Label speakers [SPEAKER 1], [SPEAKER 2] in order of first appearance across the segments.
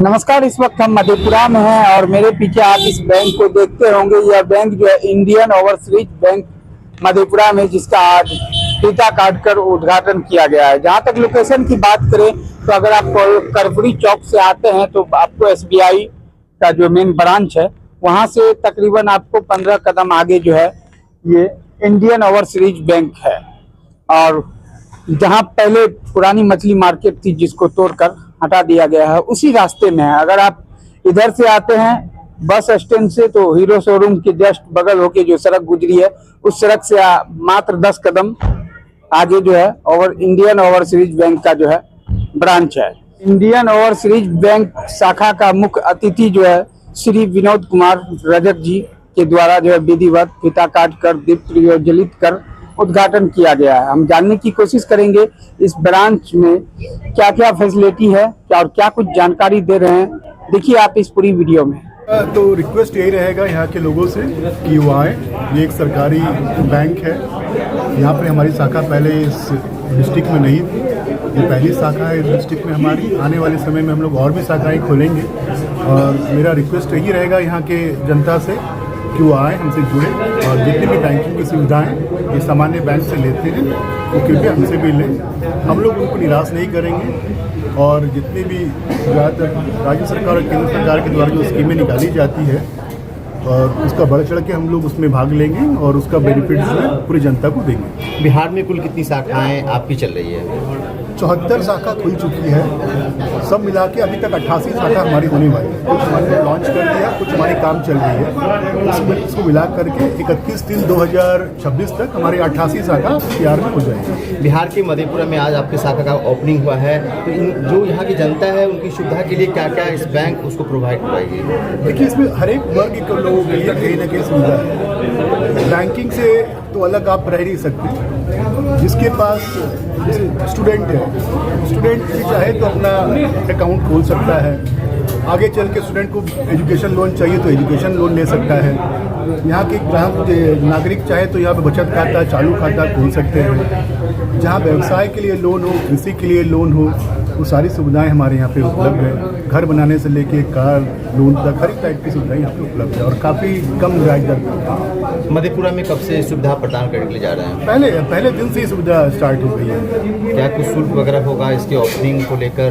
[SPEAKER 1] नमस्कार। इस वक्त हम मधेपुरा में हैं और मेरे पीछे आप इस बैंक को देखते होंगे। यह बैंक जो है इंडियन ओवरसीज बैंक मधेपुरा में, जिसका आज फीता काटकर उद्घाटन किया गया है। जहां तक लोकेशन की बात करें तो अगर आप कर्पूरी चौक से आते हैं तो आपको एसबीआई का जो मेन ब्रांच है वहां से तकरीबन आपको 15 कदम आगे जो है ये इंडियन ओवरसीज बैंक है। और जहां पहले पुरानी मछली मार्केट थी जिसको तोड़कर हटा दिया गया है, उसी रास्ते में है। अगर आप इधर से आते हैं बस स्टैंड से तो हीरो शोरूम के जस्ट बगल होके जो सड़क गुजरी है उस सड़क से मात्र 10 कदम आगे जो है और इंडियन ओवरसीज बैंक का जो है ब्रांच है। इंडियन ओवरसीज बैंक शाखा का मुख्य अतिथि जो है श्री विनोद कुमार रजक जी के द्वारा जो है विधिवत फीता काट कर दीप प्रज्वलित कर उद्घाटन किया गया है। हम जानने की कोशिश करेंगे इस ब्रांच में क्या क्या फैसिलिटी है और क्या कुछ जानकारी दे रहे हैं। देखिए आप इस पूरी वीडियो में।
[SPEAKER 2] तो रिक्वेस्ट यही रहेगा यहाँ के लोगों से कि वो आए। ये एक सरकारी बैंक है। यहाँ पर हमारी शाखा पहले इस डिस्ट्रिक्ट में नहीं थी, ये पहली शाखा है इस डिस्ट्रिक्ट में हमारी। आने वाले समय में हम लोग और भी शाखाएँ खोलेंगे और मेरा रिक्वेस्ट यही रहेगा यहाँ के जनता से कि वो आए, हमसे जुड़े और जितनी भी बैंकिंग की सुविधाएं ये सामान्य बैंक से लेते हैं वो कृपया हमसे भी लें। हम लोग उनको निराश नहीं करेंगे और जितनी भी ज़्यादातर राज्य सरकार और केंद्र सरकार के द्वारा जो स्कीमें निकाली जाती है और उसका बढ़ चढ़ के हम लोग उसमें भाग लेंगे और उसका बेनिफिट जो है पूरी जनता को देंगे।
[SPEAKER 3] बिहार में कुल कितनी शाखाएं आपकी चल रही है?
[SPEAKER 2] 74 शाखा खुल चुकी है। सब मिला के अभी तक 88 शाखा हमारी होने वाली है। कुछ हमने लॉन्च कर दिया, कुछ हमारी काम चल रही है। इसको मिला करके 31/3/2026 तक हमारी 88 शाखा तैयार में हो जाएगी।
[SPEAKER 3] बिहार के मधेपुरा में आज आपकी शाखा का ओपनिंग हुआ है, तो जो यहाँ की जनता है उनकी सुविधा के लिए क्या क्या इस बैंक उसको प्रोवाइड कराएगी? देखिए,
[SPEAKER 2] इसमें हर एक वर्ग के लोगों के लिए कहीं ना कहीं सुविधा है। बैंकिंग से तो अलग आप रह नहीं सकते। जिसके पास स्टूडेंट है, स्टूडेंट भी चाहे तो अपना अकाउंट खोल सकता है। आगे चल के स्टूडेंट को एजुकेशन लोन चाहिए तो एजुकेशन लोन ले सकता है। यहाँ के ग्राहक नागरिक चाहे तो यहाँ पे बचत खाता, चालू खाता खोल सकते हैं। जहाँ व्यवसाय के लिए लोन हो, कृषि के लिए लोन हो, वो सारी सुविधाएं हमारे यहाँ पे उपलब्ध है। घर बनाने से लेके कार लोन तक हर एक टाइप की सुविधाएं यहाँ पे उपलब्ध है और काफ़ी कम ब्याज दर पर।
[SPEAKER 3] मधेपुरा में कब से सुविधा प्रदान करने के लिए जा रहे हैं?
[SPEAKER 2] पहले दिन से ही सुविधा स्टार्ट हो गई है।
[SPEAKER 3] क्या कुछ शुल्क वगैरह होगा इसके ओपनिंग को लेकर?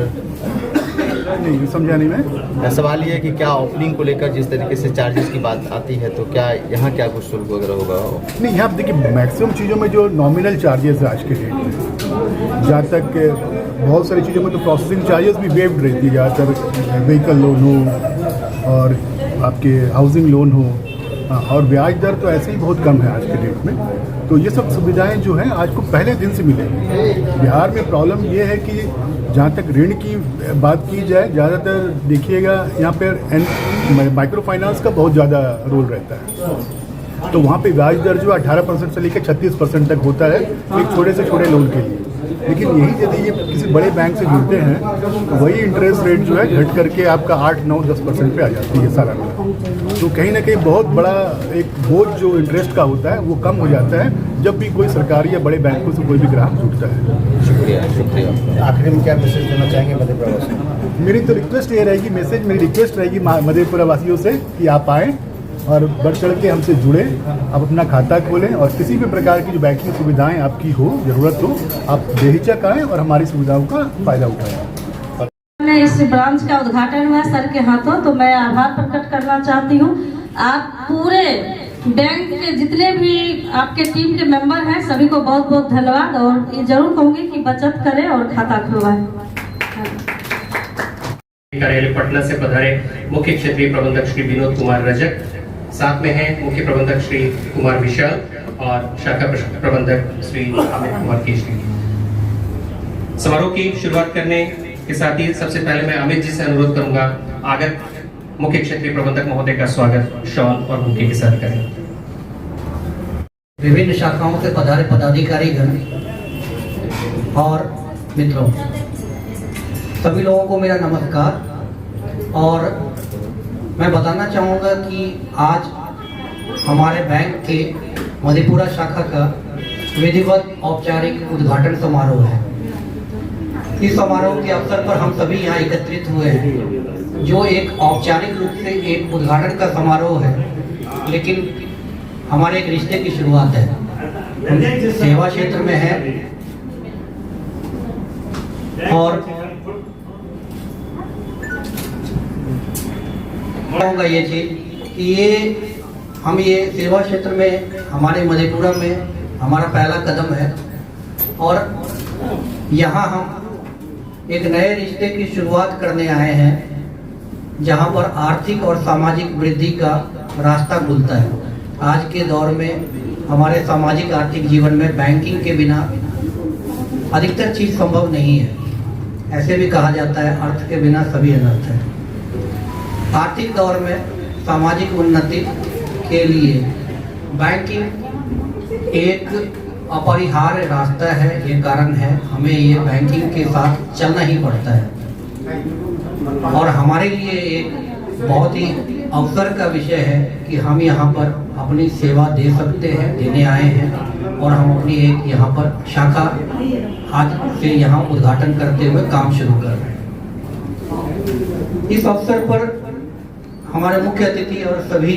[SPEAKER 2] नहीं, समझा नहीं मैं।
[SPEAKER 3] सवाल ये है कि क्या ओपनिंग को लेकर जिस तरीके से चार्जेस की बात आती है तो क्या यहाँ क्या कुछ शुल्क वगैरह होगा?
[SPEAKER 2] नहीं, यहाँ देखिए मैक्सिमम चीज़ों में जो नॉमिनल चार्जेस है आज के डेट में, जहाँ तक बहुत सारी चीज़ों में तो प्रोसेसिंग चार्जेस भी वेव्ड रहती है। ज़्यादातर व्हीकल लोन हो और आपके हाउसिंग लोन हो और ब्याज दर तो ऐसे ही बहुत कम है आज के डेट में। तो ये सब सुविधाएं जो हैं आज को पहले दिन से मिलेंगी। बिहार में प्रॉब्लम ये है कि जहाँ तक ऋण की बात की जाए, ज़्यादातर देखिएगा यहाँ पर माइक्रो फाइनेंस का बहुत ज़्यादा रोल रहता है। तो वहाँ पे ब्याज दर जो 18% से लेकर 36% तक होता है एक छोटे से छोटे लोन के लिए। लेकिन यही यदि ये किसी बड़े बैंक से जुड़ते हैं तो वही इंटरेस्ट रेट जो है घट करके आपका 8-9-10% पे आ जाती है सालाना। तो कहीं ना कहीं बहुत बड़ा एक बोझ जो इंटरेस्ट का होता है वो कम हो जाता है जब भी कोई सरकारी या बड़े बैंकों से कोई भी ग्राहक जुड़ता है।
[SPEAKER 3] शुक्रिया। आखिर में क्या मैसेज देना चाहेंगे मधेपुरा वासियों?
[SPEAKER 2] मेरी तो रिक्वेस्ट ये रहेगी, मेरी रिक्वेस्ट रहेगी मधेपुरा वासियों से कि आप आएँ और बढ़ चढ़ के हमसे जुड़े, आप अपना खाता खोलें और किसी भी प्रकार की जो बैंकिंग सुविधाएं आपकी हो, ज़रूरत हो, आप बेहिचक आएँ और हमारी सुविधाओं का फ़ायदा उठाएं।
[SPEAKER 4] इस ब्रांच का उद्घाटन हुआ सर के हाथों, तो मैं आभार प्रकट करना चाहती हूँ। आप पूरे बैंक के जितने भी आपके टीम के मेंबर हैं सभी को बहुत बहुत धन्यवाद और ये जरूर कहूँगी कि बचत करें और खाता खुलवाएं।
[SPEAKER 5] कार्यालय पटना से पधारे मुख्य क्षेत्रीय प्रबंधक श्री विनोद कुमार रजक, साथ में हैं मुख्य प्रबंधक श्री कुमार विशाल और शाखा प्रबंधक श्री अमित कुमार केशरी। समारोह की शुरुआत करने के साथ ही सबसे पहले मैं अमित जी से अनुरोध करूंगा आगत मुख्य क्षेत्रीय प्रबंधक महोदय का स्वागत शॉल और बुके के साथ करें।
[SPEAKER 6] विभिन्न शाखाओं से पधारे पदाधिकारी गण और मित्रों, सभी लोगों को मेरा नमस्कार। और मैं बताना चाहूँगा कि आज हमारे बैंक के मधेपुरा शाखा का विधिवत औपचारिक उद्घाटन समारोह है। इस समारोह के अवसर पर हम सभी यहाँ एकत्रित हुए हैं, जो एक औपचारिक रूप से एक उद्घाटन का समारोह है, लेकिन हमारे एक रिश्ते की शुरुआत है। हम सेवा क्षेत्र में है और होगा ये चीज कि ये सेवा क्षेत्र में हमारे मधेपुरा में हमारा पहला कदम है और यहाँ हम एक नए रिश्ते की शुरुआत करने आए हैं, जहाँ पर आर्थिक और सामाजिक वृद्धि का रास्ता खुलता है। आज के दौर में हमारे सामाजिक आर्थिक जीवन में बैंकिंग के बिना अधिकतर चीज संभव नहीं है। ऐसे भी कहा जाता है, अर्थ के बिना सभी अनर्थ है। आर्थिक दौर में सामाजिक उन्नति के लिए बैंकिंग एक अपरिहार्य रास्ता है, ये कारण है हमें ये बैंकिंग के साथ चलना ही पड़ता है। और हमारे लिए एक बहुत ही अवसर का विषय है कि हम यहाँ पर अपनी सेवा दे सकते हैं, देने आए हैं और हम अपनी एक यहाँ पर शाखा आज से यहाँ उद्घाटन करते हुए काम शुरू कर रहे हैं। इस अवसर पर हमारे मुख्य अतिथि और सभी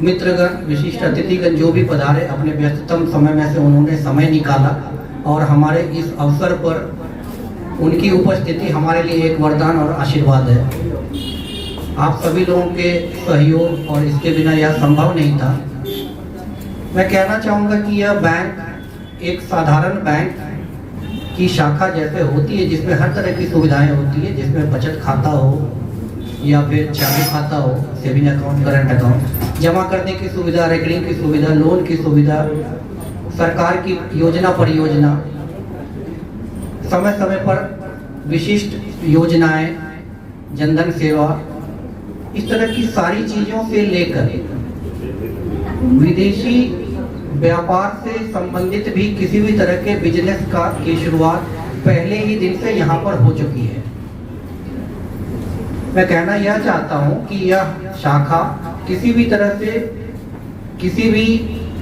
[SPEAKER 6] मित्रगण, विशिष्ट अतिथिगण जो भी पधारे, अपने व्यस्ततम समय में से उन्होंने समय निकाला और हमारे इस अवसर पर उनकी उपस्थिति हमारे लिए एक वरदान और आशीर्वाद है। आप सभी लोगों के सहयोग और इसके बिना यह संभव नहीं था। मैं कहना चाहूँगा कि यह बैंक एक साधारण बैंक की शाखा जैसे होती है, जिसमें हर तरह की सुविधाएं होती है, जिसमें बचत खाता हो या फिर चालू खाता हो, सेविंग अकाउंट, करंट अकाउंट, जमा करने की सुविधा, रेकरिंग की सुविधा, लोन की सुविधा, सरकार की योजना परियोजना, समय समय पर विशिष्ट योजनाएं, जनधन सेवा, इस तरह की सारी चीजों से लेकर विदेशी व्यापार से संबंधित भी किसी भी तरह के बिजनेस की शुरुआत पहले ही दिन से यहाँ पर हो चुकी है। मैं कहना यह चाहता हूँ कि यह शाखा किसी भी तरह से किसी भी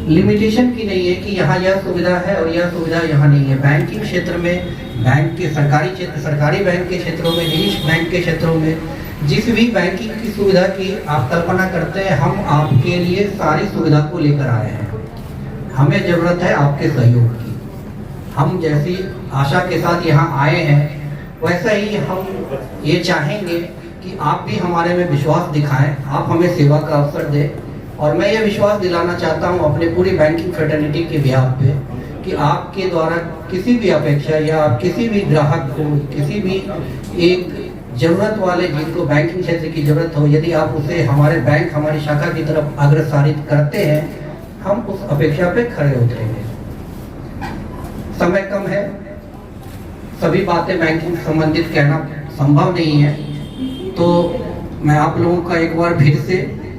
[SPEAKER 6] लिमिटेशन की नहीं है कि यहाँ यह सुविधा है और यह सुविधा यहाँ नहीं है। बैंकिंग क्षेत्र में, बैंक के सरकारी क्षेत्र, सरकारी बैंक के क्षेत्रों में, निजी बैंक के क्षेत्रों में जिस भी बैंकिंग की सुविधा की आप कल्पना करते हैं, हम आपके लिए सारी सुविधा को लेकर आए हैं। हमें जरूरत है आपके सहयोग की। हम जैसी आशा के साथ यहाँ आए हैं, वैसा ही हम ये चाहेंगे कि आप भी हमारे में विश्वास दिखाएं, आप हमें सेवा का अवसर दें। और मैं ये विश्वास दिलाना चाहता हूँ अपने पूरी बैंकिंग फ्रेटर्निटी के बिहाफ पे कि आपके द्वारा किसी भी अपेक्षा या आप किसी भी ग्राहक को, किसी भी एक जरूरत वाले जिनको बैंकिंग क्षेत्र की जरूरत हो, यदि आप उसे हमारे बैंक, हमारी शाखा की तरफ अग्रसारित करते हैं, हम उस अपेक्षा पे खड़े उतरेंगे। समय कम है, सभी बातें बैंकिंग संबंधित कहना संभव नहीं है, तो मैं आप लोगों का एक बार फिर से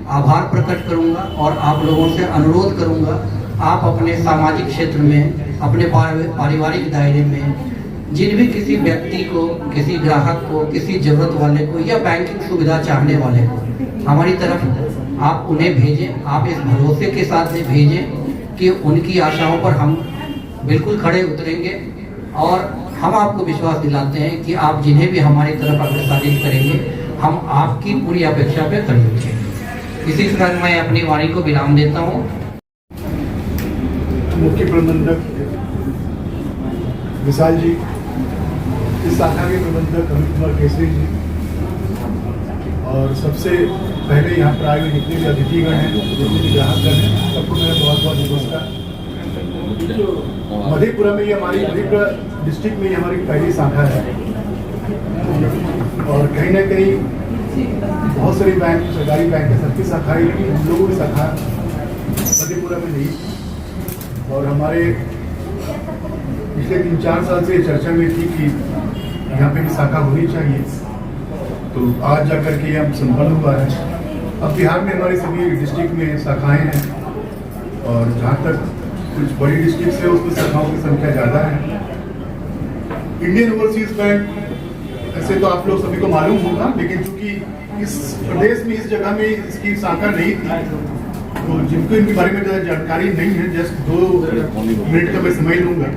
[SPEAKER 6] आभार प्रकट करूंगा और आप लोगों से अनुरोध करूंगा, आप अपने सामाजिक क्षेत्र में, अपने पारिवारिक दायरे में जिन भी किसी व्यक्ति को, किसी ग्राहक को, किसी जरूरत वाले को या बैंकिंग सुविधा चाहने वाले को हमारी तरफ आप उन्हें भेजें। आप इस भरोसे के साथ में भेजें कि उनकी आशाओं पर हम बिल्कुल खड़े उतरेंगे और हम आपको विश्वास दिलाते हैं कि आप जिन्हें भी हमारी तरफ अग्रसारित करेंगे, हम आपकी पूरी अपेक्षा पे खड़े उतरेंगे। इसी तरह मैं अपनी वाणी को विराम देता हूँ।
[SPEAKER 2] मुख्य प्रबंधक विशाल जी, इस शाखा के प्रबंधक अमित कुमार केसरी जी, और सबसे पहले यहाँ पर आए हुए जितने भी अतिथिगण हैं, जितने भी ग्राहकगण हैं, सबको मेरा बहुत बहुत नमस्कार। मधेपुरा में ये हमारी मधेपुरा डिस्ट्रिक्ट में ये हमारी पहली शाखा है और कहीं ना कहीं बहुत सारे बैंक, सरकारी बैंक है, सबकी शाखाएं, लेकिन हम लोगों की शाखा मधेपुरा में नहीं। और हमारे पिछले 3-4 साल से चर्चा में थी कि यहाँ पे भी शाखा होनी चाहिए, तो आज जाकर के हम संपन्न हुआ है। अब बिहार में हमारे सभी डिस्ट्रिक्ट में शाखाएं हैं और जहाँ तक कुछ बड़ी डिस्ट्रिक्ट है उसमें शाखाओं की संख्या ज़्यादा है। इंडियन ओवरसीज बैंक ऐसे तो आप लोग सभी को मालूम होगा, लेकिन चूंकि इस प्रदेश में, इस जगह में इसकी शाखा नहीं थी, तो जिनको इनके बारे में ज़्यादा जानकारी नहीं है, जस्ट 2 मिनट का मैं समय लूँगा।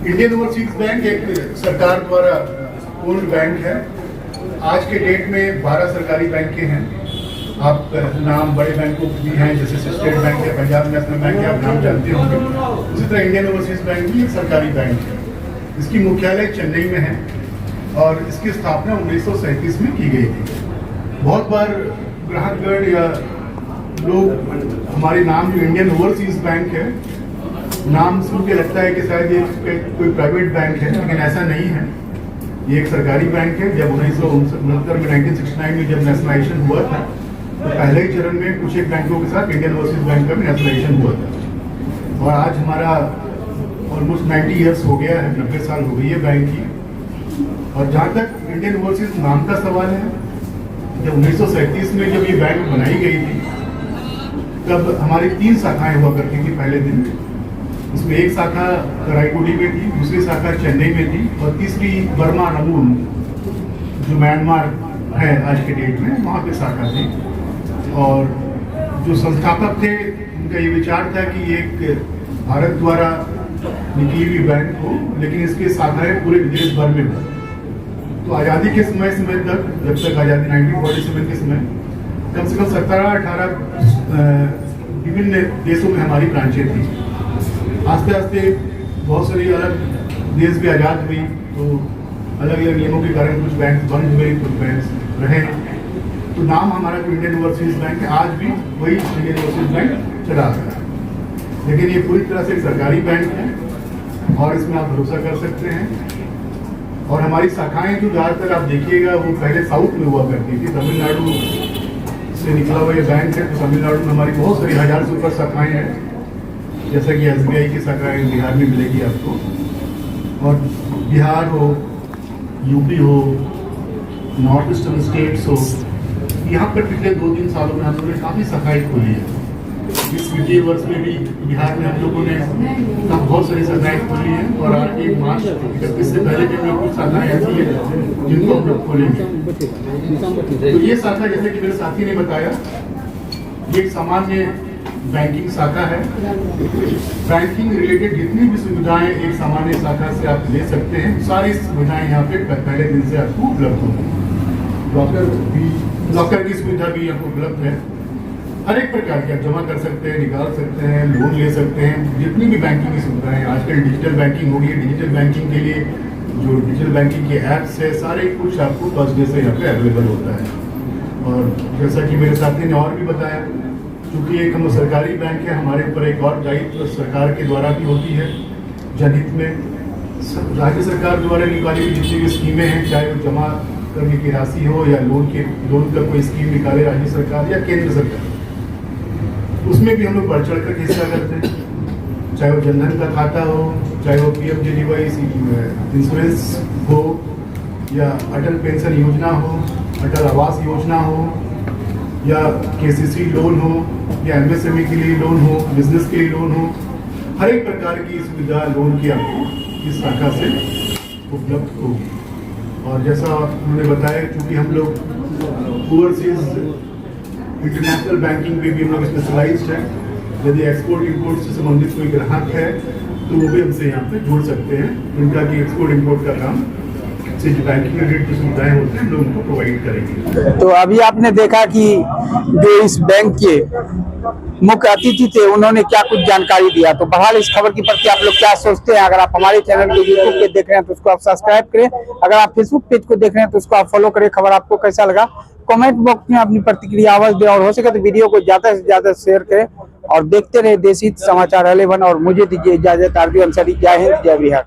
[SPEAKER 2] इंडियन ओवरसीज बैंक एक सरकार द्वारा ओन्ड बैंक है। आज के डेट में 12 सरकारी बैंकें हैं। आप नाम बड़े बैंकों भी हैं, जैसे स्टेट बैंक है, पंजाब नेशनल बैंक है, आप नाम जानते होंगे। उसी तरह इंडियन ओवरसीज बैंक भी एक सरकारी बैंक है। इसकी मुख्यालय चेन्नई में है और इसकी स्थापना 1937 में की गई थी। बहुत बार ग्राहकगण या लोग हमारे नाम जो इंडियन ओवरसीज बैंक है, नाम सुन के लगता है कि शायद ये कोई प्राइवेट बैंक है, लेकिन ऐसा नहीं है। ये एक सरकारी बैंक है। जब 1969 में 1969 में जब नेशनलाइजेशन हुआ था तो पहले ही चरण में कुछ एक बैंकों के साथ इंडियन ओवरसीज बैंक का भी नेशनलाइजेशन हुआ था। और आज हमारा ऑलमोस्ट 90 ईयर्स हो गया है, 90 साल हो गई है बैंक की। और जहाँ तक इंडियन ओवरसीज नाम का सवाल है, जब 1937 में जब ये बैंक बनाई गई थी तब हमारी 3 शाखाएं हुआ करती थी पहले दिन में। उसमें एक शाखा कराईकुडी में थी, दूसरी शाखा चेन्नई में थी और तीसरी बर्मा रंगून जो म्यांमार है आज के डेट में, वहाँ पे शाखा थी। और जो संस्थापक थे उनका ये विचार था कि एक भारत द्वारा निकली हुई बैंक हो, लेकिन इसकी शाखाएं पूरे विदेश भर में हो। तो आज़ादी के समय तक, जब तक आज़ादी 1947 के समय, कम से कम 17-18 विभिन्न देशों में हमारी ब्रांचें थी। आस्ते आस्ते बहुत सारी अलग देश भी आज़ाद हुई, तो अलग अलग नियमों के कारण कुछ बैंक बंद हुए, कुछ बैंक रहे। तो नाम हमारा जो इंडियन ओवरसीज बैंक है, आज भी वही इंडियन ओवरसीज बैंक चला रहा है। लेकिन ये पूरी तरह से एक सरकारी बैंक है और इसमें आप भरोसा कर सकते हैं। और हमारी शाखाएं जो ज़्यादातर आप देखिएगा वो पहले साउथ में हुआ करती थी। तमिलनाडु से निकला हुआ ये बैंक है। तो तमिलनाडु में हमारी बहुत सारी 1000 से ऊपर शाखाएं हैं, जैसा कि SBI की शाखाएं बिहार में मिलेगी आपको। और बिहार हो, यूपी हो, नॉर्थ ईस्टर्न स्टेट्स हो, यहाँ पर पिछले 2-3 सालों में हम लोगों ने काफ़ी शाखाएं खोली है। इस वित्तीय वर्ष में भी बिहार में हम लोगों ने बहुत सारी शाखाएं खोली हैं और आज 1 मार्च 31 से पहले भी हम लोग कुछ शाखाएं ऐसी हैं जिनको हम लोग खोलेंगे। तो ये शाखा, जैसे कि मेरे साथी ने बताया, ये एक सामान्य बैंकिंग शाखा है। बैंकिंग रिलेटेड जितनी भी सुविधाएं एक सामान्य शाखा से आप ले सकते हैं, सारी सुविधाएं यहाँ पे पहले दिन से आपको उपलब्ध होंगी। लॉकर की सुविधा भी आपको उपलब्ध है। हर एक प्रकार के आप जमा कर सकते हैं, निकाल सकते हैं, लोन ले सकते हैं। जितनी भी बैंकिंग की सुविधाएं, आजकल डिजिटल बैंकिंग हो गई है। डिजिटल बैंकिंग के लिए जो डिजिटल बैंकिंग के ऐप्स है, सारे कुछ आपको फर्स्ट डे से यहाँ पे अवेलेबल होता है। और जैसा कि मेरे साथी ने और भी बताया, चूँकि एक हम सरकारी बैंक है, हमारे ऊपर एक और दायित्व सरकार के द्वारा भी होती है। जनहित में राज्य सरकार द्वारा निकाली हुई जितनी भी स्कीमें हैं, चाहे वो जमा करने की राशि हो या लोन का कोई स्कीम निकाले राज्य सरकार या केंद्र सरकार, उसमें भी हम लोग बढ़ चढ़ कर हिस्सा करते हैं। चाहे वो जनधन का खाता हो, चाहे वो PMJDY इंश्योरेंस हो, या अटल पेंशन योजना हो, अटल आवास योजना हो, या KCC लोन हो, या MSME के लिए लोन हो, बिजनेस के लिए लोन हो। हर एक प्रकार की सुविधा लोन की आपको इस शाखा से उपलब्ध होगी। और जैसा उन्होंने बताया, क्योंकि हम लोग ओवरसीज इंटरनेशनल बैंकिंग पे भी हम लोग स्पेशलाइज्ड है। यदि एक्सपोर्ट इंपोर्ट से संबंधित कोई ग्राहक है तो वो भी हमसे यहाँ पे जुड़ सकते हैं। उनका कि एक्सपोर्ट इंपोर्ट का काम से जो बैंकिंग रिलेटेड सुविधाएं होती हैं हम लोग उनको प्रोवाइड करेंगे।
[SPEAKER 1] तो अभी आपने देखा कि जो इस बैंक के मुख्य अतिथि थे, उन्होंने क्या कुछ जानकारी दिया। तो बहरहाल इस खबर के प्रति आप लोग क्या सोचते हैं? अगर आप हमारे चैनल को यूट्यूब पे देख रहे हैं तो उसको आप सब्सक्राइब करें। अगर आप फेसबुक पेज को देख रहे हैं तो उसको आप फॉलो करें। खबर आपको कैसा लगा कमेंट बॉक्स में अपनी प्रतिक्रिया अवश्य दें और हो सके तो वीडियो को ज्यादा से ज्यादा शेयर करें और देखते रहे देश हित समाचार 11। और मुझे दीजिए इजाजत। आरबी अंसारी। जय हिंद, जय बिहार।